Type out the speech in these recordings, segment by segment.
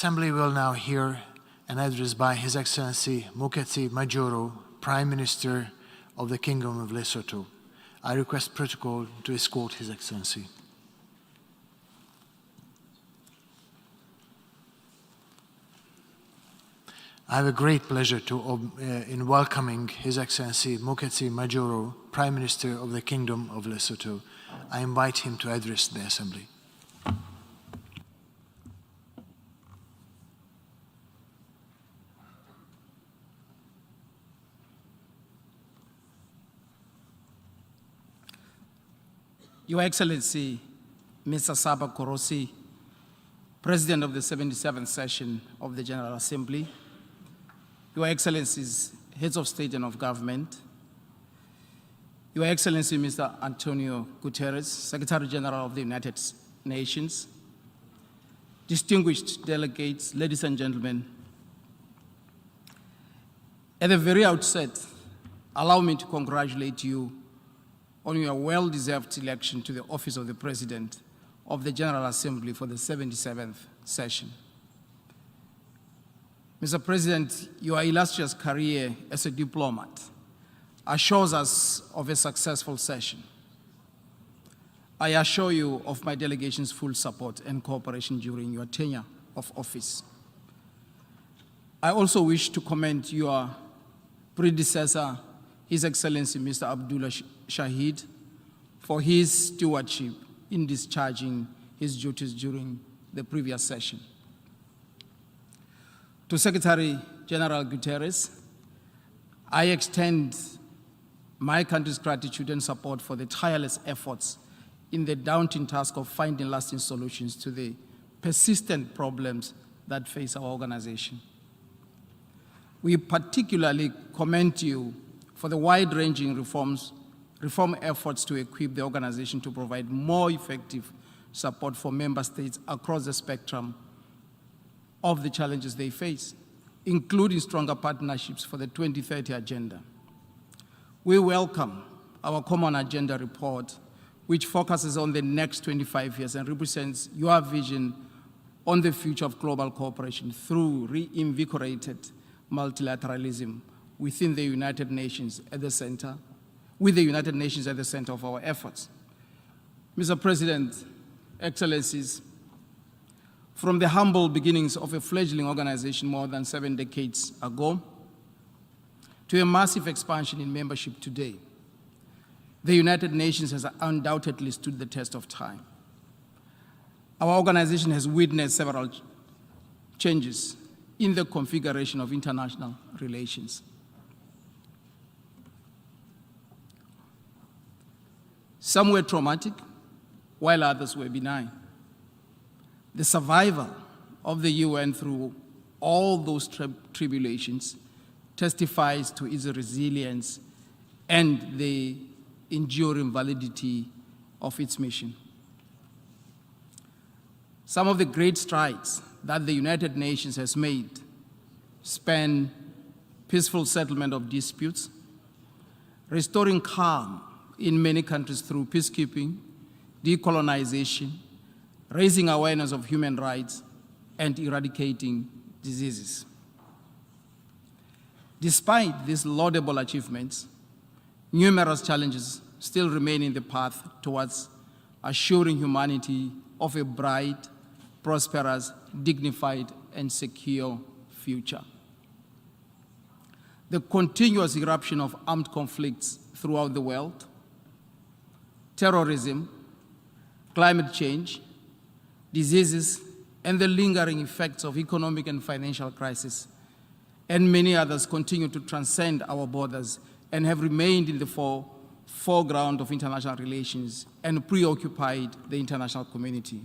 Assembly will now hear an address by His Excellency Moeketsi Majoro, Prime Minister of the Kingdom of Lesotho. I request protocol to escort His Excellency. I have a great pleasure in welcoming His Excellency Moeketsi Majoro, Prime Minister of the Kingdom of Lesotho. I invite him to address the Assembly. Your Excellency, Mr. Saba Korosi, President of the 77th session of the General Assembly, Your Excellencies, Heads of State and of Government, Your Excellency, Mr. Antonio Guterres, Secretary General of the United Nations, distinguished delegates, ladies and gentlemen, at the very outset, allow me to congratulate you on your well-deserved election to the office of the President of the General Assembly for the 77th session. Mr. President, your illustrious career as a diplomat assures us of a successful session. I assure you of my delegation's full support and cooperation during your tenure of office. I also wish to commend your predecessor, His Excellency Mr. Abdullah Shahid, for his stewardship in discharging his duties during the previous session. To Secretary General Guterres, I extend my country's gratitude and support for the tireless efforts in the daunting task of finding lasting solutions to the persistent problems that face our organization. We particularly commend you for the wide-ranging reform efforts to equip the organization to provide more effective support for member states across the spectrum of the challenges they face, including stronger partnerships for the 2030 agenda. We welcome our Common Agenda report, which focuses on the next 25 years and represents your vision on the future of global cooperation through reinvigorated multilateralism within the United Nations at the center, with the United Nations at the center of our efforts. Mr. President, Excellencies, from the humble beginnings of a fledgling organization more than 7 decades ago to a massive expansion in membership today, the United Nations has undoubtedly stood the test of time. Our organization has witnessed several changes in the configuration of international relations. Some were traumatic, while others were benign. The survival of the UN through all those tribulations testifies to its resilience and the enduring validity of its mission. Some of the great strides that the United Nations has made span peaceful settlement of disputes, restoring calm in many countries through peacekeeping, decolonization, raising awareness of human rights, and eradicating diseases. Despite these laudable achievements, numerous challenges still remain in the path towards assuring humanity of a bright, prosperous, dignified, and secure future. The continuous eruption of armed conflicts throughout the world, terrorism, climate change, diseases, and the lingering effects of economic and financial crisis, and many others continue to transcend our borders and have remained in the foreground of international relations and preoccupied the international community.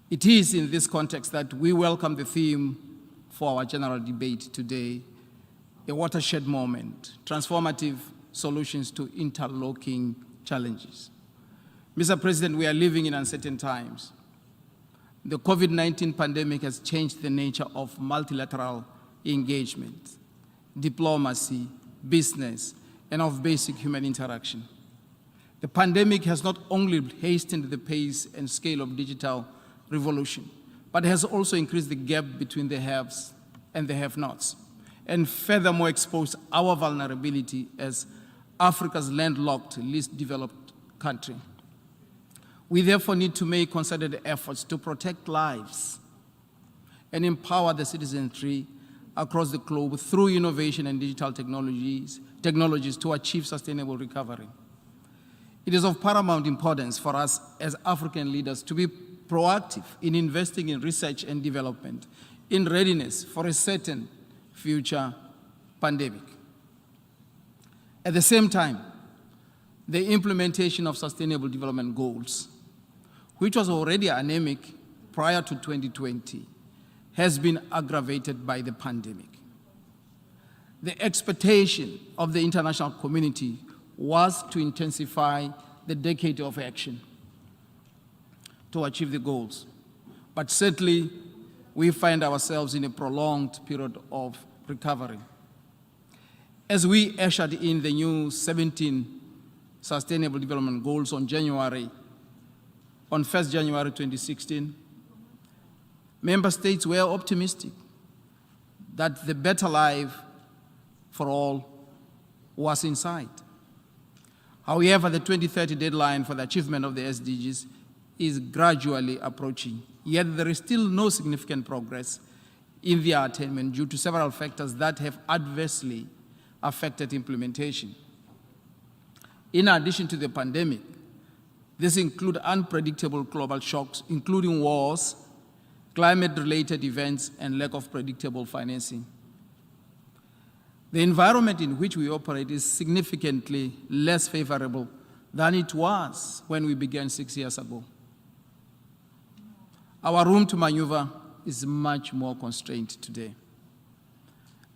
It is in this context that we welcome the theme for our general debate today, a watershed moment, transformative solutions to interlocking challenges. Mr. President, we are living in uncertain times. The COVID-19 pandemic has changed the nature of multilateral engagement, diplomacy, business, and of basic human interaction. The pandemic has not only hastened the pace and scale of digital revolution, but has also increased the gap between the haves and the have-nots, and furthermore exposed our vulnerability as Africa's landlocked, least developed country. We therefore need to make concerted efforts to protect lives and empower the citizenry across the globe through innovation and digital technologies to achieve sustainable recovery. It is of paramount importance for us as African leaders to be proactive in investing in research and development in readiness for a certain future pandemic. At the same time, the implementation of Sustainable Development Goals, which was already anemic prior to 2020, has been aggravated by the pandemic. The expectation of the international community was to intensify the decade of action to achieve the goals. But certainly, we find ourselves in a prolonged period of recovery. As we ushered in the new 17 Sustainable Development Goals on 1st January 2016, member states were optimistic that the better life for all was in sight. However, the 2030 deadline for the achievement of the SDGs is gradually approaching, yet there is still no significant progress in their attainment due to several factors that have adversely affected implementation. In addition to the pandemic, this includes unpredictable global shocks, including wars, climate-related events, and lack of predictable financing. The environment in which we operate is significantly less favorable than it was when we began 6 years ago. Our room to maneuver is much more constrained today.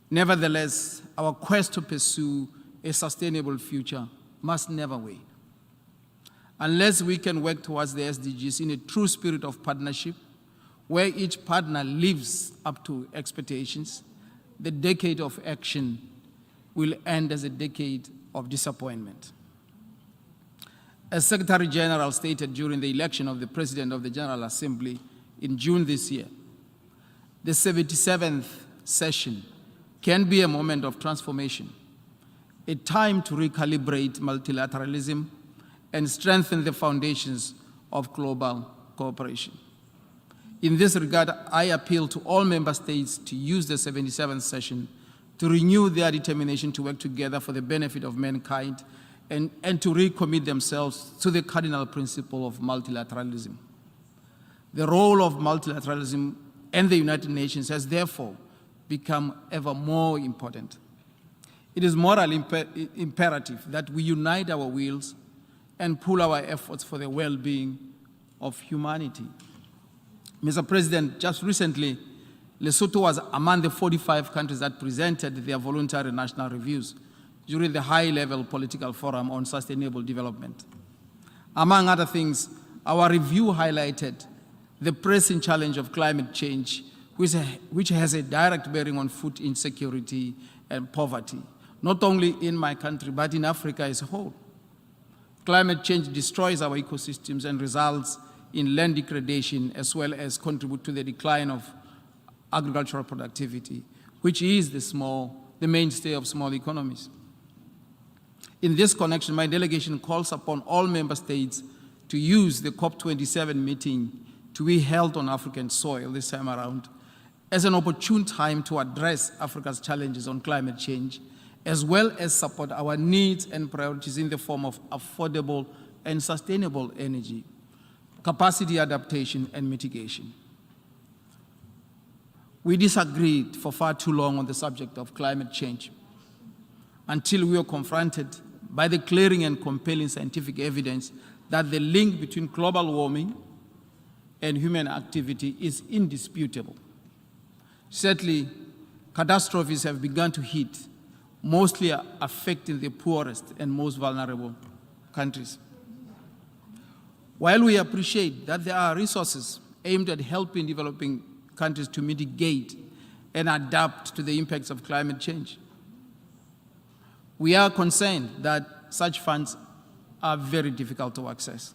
Nevertheless, our quest to pursue a sustainable future must never wane. Unless we can work towards the SDGs in a true spirit of partnership, where each partner lives up to expectations, the decade of action will end as a decade of disappointment. As Secretary General stated during the election of the President of the General Assembly in June this year, the 77th session can be a moment of transformation, a time to recalibrate multilateralism and strengthen the foundations of global cooperation. In this regard, I appeal to all member states to use the 77th session to renew their determination to work together for the benefit of mankind and to recommit themselves to the cardinal principle of multilateralism. The role of multilateralism and the United Nations has therefore become ever more important. It is morally imperative that we unite our wills and pool our efforts for the well-being of humanity. Mr. President, just recently, Lesotho was among the 45 countries that presented their voluntary national reviews during the high-level political forum on sustainable development. Among other things, our review highlighted the pressing challenge of climate change, which has a direct bearing on food insecurity and poverty, not only in my country, but in Africa as a whole. Climate change destroys our ecosystems and results in land degradation, as well as contribute to the decline of agricultural productivity, which is the mainstay of small economies. In this connection, my delegation calls upon all member states to use the COP27 meeting to be held on African soil this time around as an opportune time to address Africa's challenges on climate change, as well as support our needs and priorities in the form of affordable and sustainable energy, capacity adaptation, and mitigation. We disagreed for far too long on the subject of climate change until we were confronted by the clearing and compelling scientific evidence that the link between global warming and human activity is indisputable. Certainly, catastrophes have begun to hit, mostly affecting the poorest and most vulnerable countries. While we appreciate that there are resources aimed at helping developing countries to mitigate and adapt to the impacts of climate change, we are concerned that such funds are very difficult to access.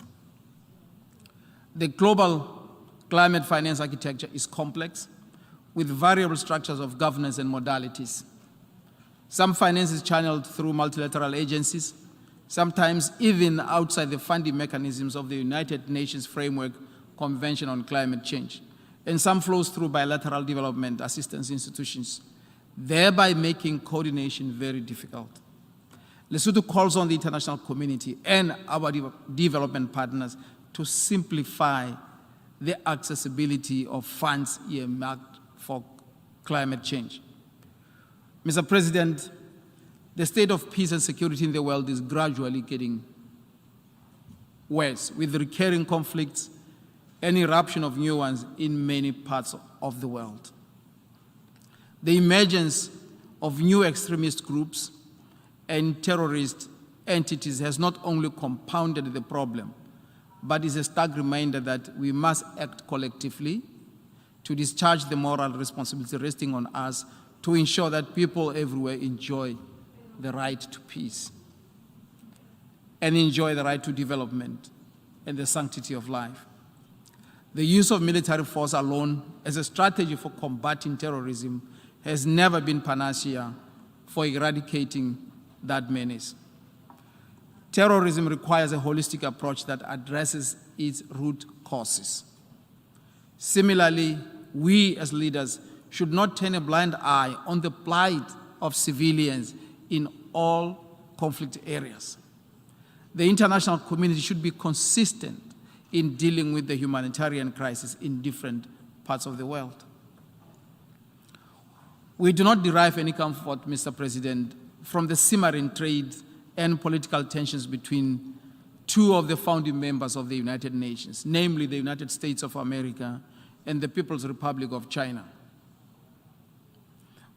The global climate finance architecture is complex, with variable structures of governance and modalities. Some finance is channeled through multilateral agencies, sometimes even outside the funding mechanisms of the United Nations Framework Convention on Climate Change, and some flows through bilateral development assistance institutions, thereby making coordination very difficult. Lesotho calls on the international community and our development partners to simplify the accessibility of funds earmarked for climate change. Mr. President, the state of peace and security in the world is gradually getting worse, with recurring conflicts and eruption of new ones in many parts of the world. The emergence of new extremist groups and terrorist entities has not only compounded the problem, but is a stark reminder that we must act collectively to discharge the moral responsibility resting on us to ensure that people everywhere enjoy the right to peace and enjoy the right to development and the sanctity of life. The use of military force alone as a strategy for combating terrorism has never been panacea for eradicating that menace. Terrorism requires a holistic approach that addresses its root causes. Similarly, we as leaders should not turn a blind eye on the plight of civilians in all conflict areas. The international community should be consistent in dealing with the humanitarian crisis in different parts of the world. We do not derive any comfort, Mr. President, from the simmering trade and political tensions between two of the founding members of the United Nations, namely the United States of America and the People's Republic of China.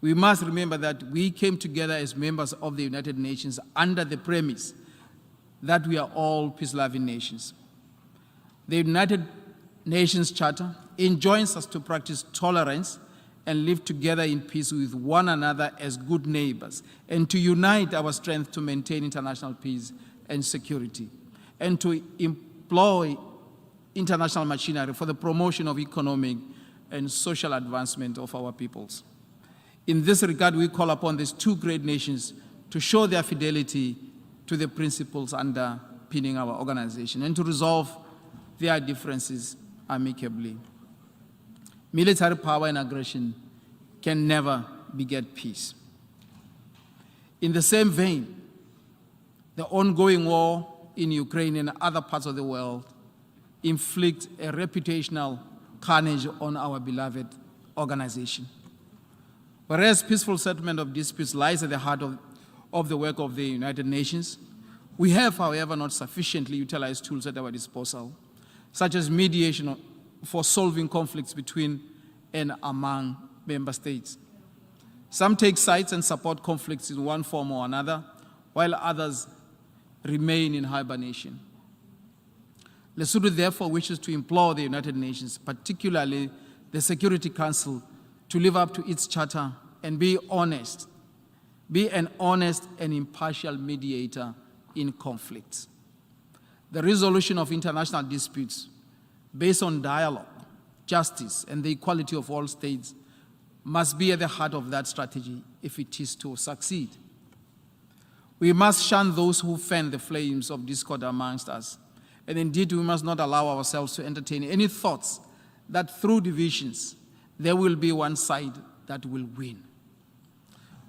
We must remember that we came together as members of the United Nations under the premise that we are all peace-loving nations. The United Nations Charter enjoins us to practice tolerance and live together in peace with one another as good neighbors, and to unite our strength to maintain international peace and security, and to employ international machinery for the promotion of economic and social advancement of our peoples. In this regard, we call upon these two great nations to show their fidelity to the principles underpinning our organization and to resolve their differences amicably. Military power and aggression can never beget peace. In the same vein, the ongoing war in Ukraine and other parts of the world inflict a reputational carnage on our beloved organization. Whereas peaceful settlement of disputes lies at the heart of the work of the United Nations, we have, however, not sufficiently utilized tools at our disposal, such as mediation for solving conflicts between and among member states. Some take sides and support conflicts in one form or another, while others remain in hibernation. Lesotho therefore wishes to implore the United Nations, particularly the Security Council, to live up to its charter and be an honest and impartial mediator in conflicts. The resolution of international disputes based on dialogue, justice, and the equality of all states must be at the heart of that strategy if it is to succeed. We must shun those who fan the flames of discord amongst us, and indeed we must not allow ourselves to entertain any thoughts that through divisions there will be one side that will win.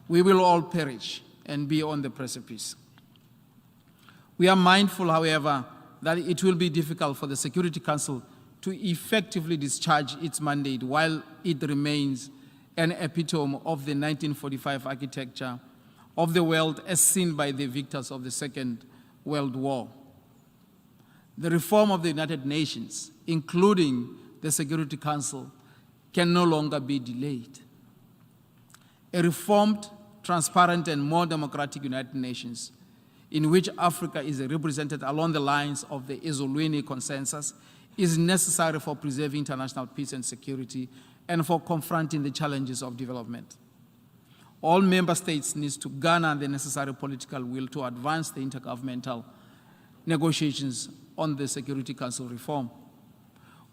We will all perish and be on the precipice. We are mindful, however, that it will be difficult for the Security Council to effectively discharge its mandate while it remains an epitome of the 1945 architecture of the world as seen by the victors of the Second World War. The reform of the United Nations, including the Security Council, can no longer be delayed. A reformed, transparent, and more democratic United Nations, in which Africa is represented along the lines of the Ezulwini Consensus, is necessary for preserving international peace and security and for confronting the challenges of development. All member states need to garner the necessary political will to advance the intergovernmental negotiations on the Security Council reform.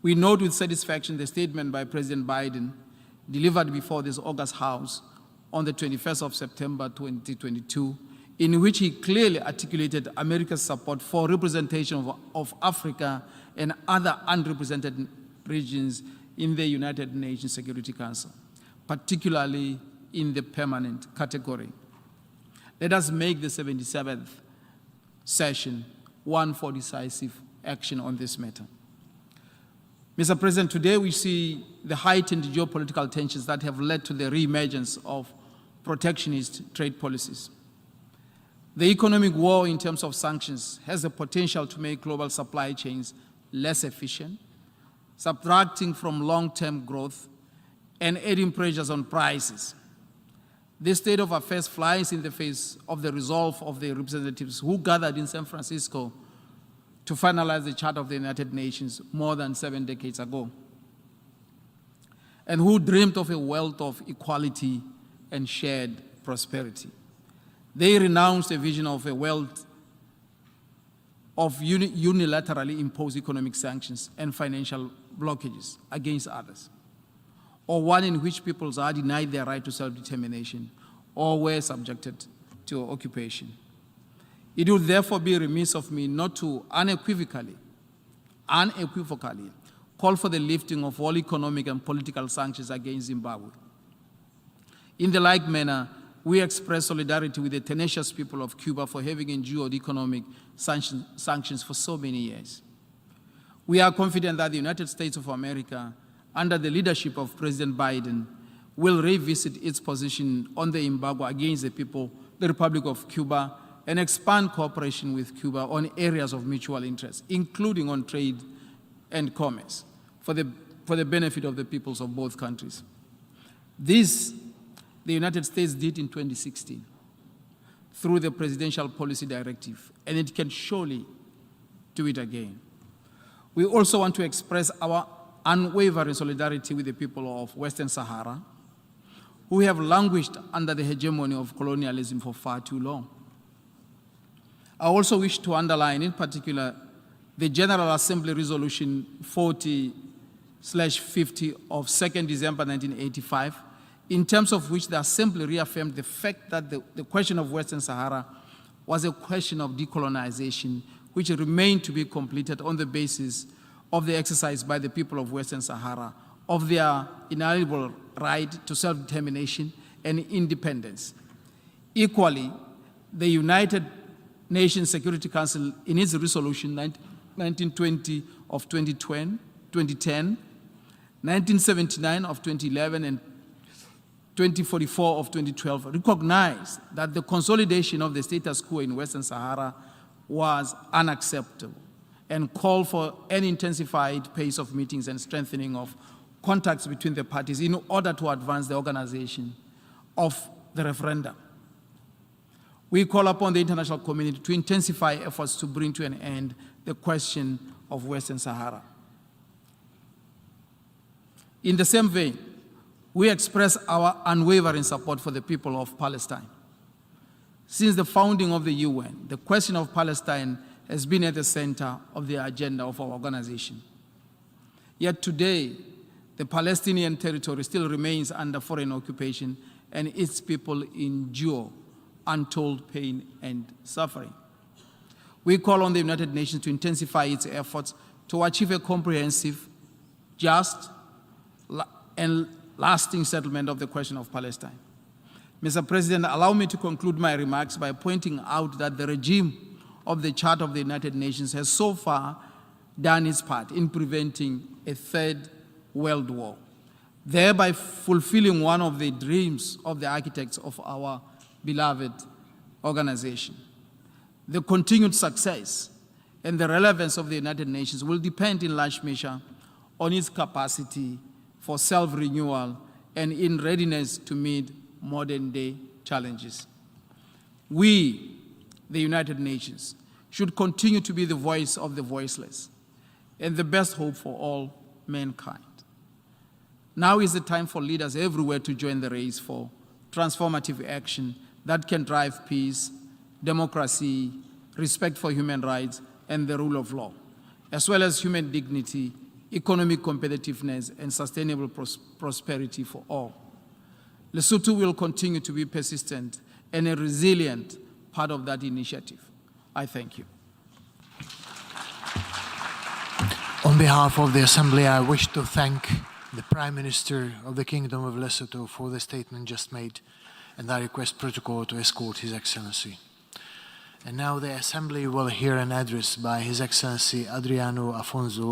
We note with satisfaction the statement by President Biden delivered before this August House on the 21st of September 2022, in which he clearly articulated America's support for representation of Africa and other unrepresented regions in the United Nations Security Council, particularly in the permanent category. Let us make the 77th session one for decisive action on this matter. Mr. President, today we see the heightened geopolitical tensions that have led to the re-emergence of protectionist trade policies. The economic war in terms of sanctions has the potential to make global supply chains less efficient, subtracting from long-term growth and adding pressures on prices. This state of affairs flies in the face of the resolve of the representatives who gathered in San Francisco to finalize the Charter of the United Nations more than 7 decades ago, and who dreamed of a world of equality and shared prosperity. They renounced a vision of a world of unilaterally imposed economic sanctions and financial blockages against others, or one in which peoples are denied their right to self-determination or were subjected to occupation. It would therefore be remiss of me not to unequivocally call for the lifting of all economic and political sanctions against Zimbabwe. In the like manner, we express solidarity with the tenacious people of Cuba for having endured economic sanctions for so many years. We are confident that the United States of America, under the leadership of President Biden, will revisit its position on the embargo against the Republic of Cuba, and expand cooperation with Cuba on areas of mutual interest, including on trade and commerce, for the benefit of the peoples of both countries. This, the United States did in 2016 through the Presidential Policy Directive, and it can surely do it again. We also want to express our unwavering solidarity with the people of Western Sahara, who have languished under the hegemony of colonialism for far too long. I also wish to underline, in particular, the General Assembly Resolution 40/50 of 2nd December 1985, in terms of which the Assembly reaffirmed the fact that the question of Western Sahara was a question of decolonization, which remained to be completed on the basis of the exercise by the people of Western Sahara of their inalienable right to self-determination and independence. Equally, the United Nations Security Council, in its resolution 1920 of 2010, 1979 of 2011, and 2044 of 2012, recognized that the consolidation of the status quo in Western Sahara was unacceptable and called for an intensified pace of meetings and strengthening of contacts between the parties in order to advance the organization of the referendum. We call upon the international community to intensify efforts to bring to an end the question of Western Sahara. In the same vein, we express our unwavering support for the people of Palestine. Since the founding of the UN, the question of Palestine has been at the center of the agenda of our organization. Yet today, the Palestinian territory still remains under foreign occupation, and its people endure untold pain and suffering. We call on the United Nations to intensify its efforts to achieve a comprehensive, just, and lasting settlement of the question of Palestine. Mr. President, allow me to conclude my remarks by pointing out that the regime of the Charter of the United Nations has so far done its part in preventing a third world war, thereby fulfilling one of the dreams of the architects of our beloved organization. The continued success and the relevance of the United Nations will depend in large measure on its capacity for self-renewal and in readiness to meet modern-day challenges. We, the United Nations, should continue to be the voice of the voiceless and the best hope for all mankind. Now is the time for leaders everywhere to join the race for transformative action that can drive peace, democracy, respect for human rights, and the rule of law, as well as human dignity economic competitiveness, and sustainable prosperity for all. Lesotho will continue to be persistent and a resilient part of that initiative. I thank you. On behalf of the Assembly, I wish to thank the Prime Minister of the Kingdom of Lesotho for the statement just made, and I request protocol to escort His Excellency. And now the Assembly will hear an address by His Excellency Adriano Afonso,